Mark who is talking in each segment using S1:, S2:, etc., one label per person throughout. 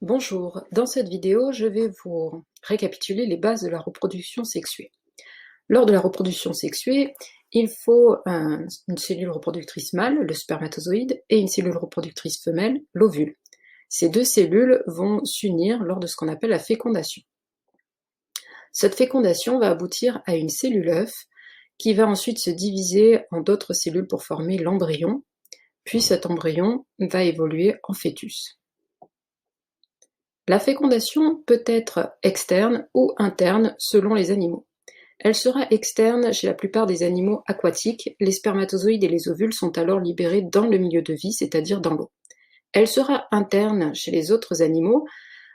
S1: Bonjour, dans cette vidéo, je vais vous récapituler les bases de la reproduction sexuée. Lors de la reproduction sexuée, il faut une cellule reproductrice mâle, le spermatozoïde, et une cellule reproductrice femelle, l'ovule. Ces deux cellules vont s'unir lors de ce qu'on appelle la fécondation. Cette fécondation va aboutir à une cellule œuf qui va ensuite se diviser en d'autres cellules pour former l'embryon, puis cet embryon va évoluer en fœtus. La fécondation peut être externe ou interne selon les animaux. Elle sera externe chez la plupart des animaux aquatiques, les spermatozoïdes et les ovules sont alors libérés dans le milieu de vie, c'est-à-dire dans l'eau. Elle sera interne chez les autres animaux,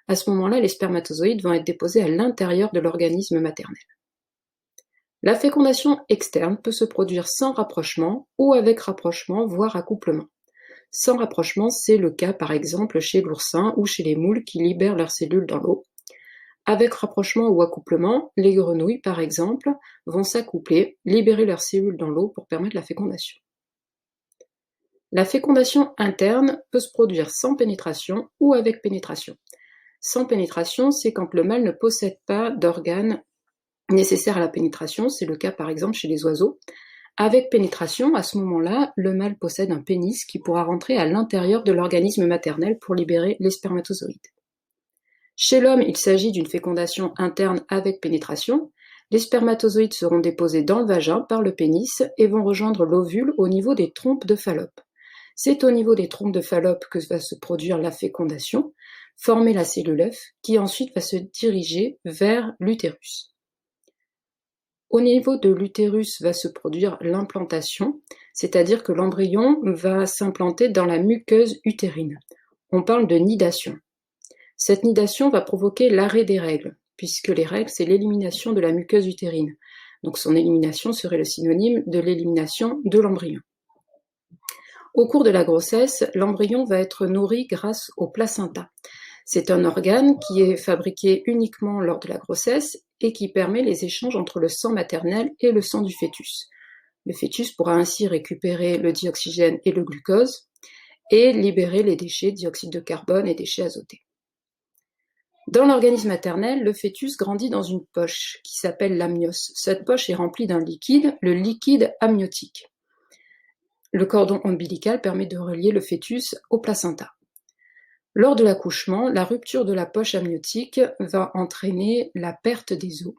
S1: à ce moment-là les spermatozoïdes vont être déposés à l'intérieur de l'organisme maternel. La fécondation externe peut se produire sans rapprochement ou avec rapprochement, voire accouplement. Sans rapprochement, c'est le cas par exemple chez l'oursin ou chez les moules qui libèrent leurs cellules dans l'eau. Avec rapprochement ou accouplement, les grenouilles par exemple vont s'accoupler, libérer leurs cellules dans l'eau pour permettre la fécondation. La fécondation interne peut se produire sans pénétration ou avec pénétration. Sans pénétration, c'est quand le mâle ne possède pas d'organes nécessaires à la pénétration, c'est le cas par exemple chez les oiseaux. Avec pénétration, à ce moment-là, le mâle possède un pénis qui pourra rentrer à l'intérieur de l'organisme maternel pour libérer les spermatozoïdes. Chez l'homme, il s'agit d'une fécondation interne avec pénétration. Les spermatozoïdes seront déposés dans le vagin par le pénis et vont rejoindre l'ovule au niveau des trompes de Fallope. C'est au niveau des trompes de Fallope que va se produire la fécondation, former la cellule œuf, qui ensuite va se diriger vers l'utérus. Au niveau de l'utérus va se produire l'implantation, c'est-à-dire que l'embryon va s'implanter dans la muqueuse utérine. On parle de nidation. Cette nidation va provoquer l'arrêt des règles, puisque les règles, c'est l'élimination de la muqueuse utérine. Donc son élimination serait le synonyme de l'élimination de l'embryon. Au cours de la grossesse, l'embryon va être nourri grâce au placenta. C'est un organe qui est fabriqué uniquement lors de la grossesse et qui permet les échanges entre le sang maternel et le sang du fœtus. Le fœtus pourra ainsi récupérer le dioxygène et le glucose et libérer les déchets, dioxyde de carbone et déchets azotés. Dans l'organisme maternel, le fœtus grandit dans une poche qui s'appelle l'amnios. Cette poche est remplie d'un liquide, le liquide amniotique. Le cordon ombilical permet de relier le fœtus au placenta. Lors de l'accouchement, la rupture de la poche amniotique va entraîner la perte des os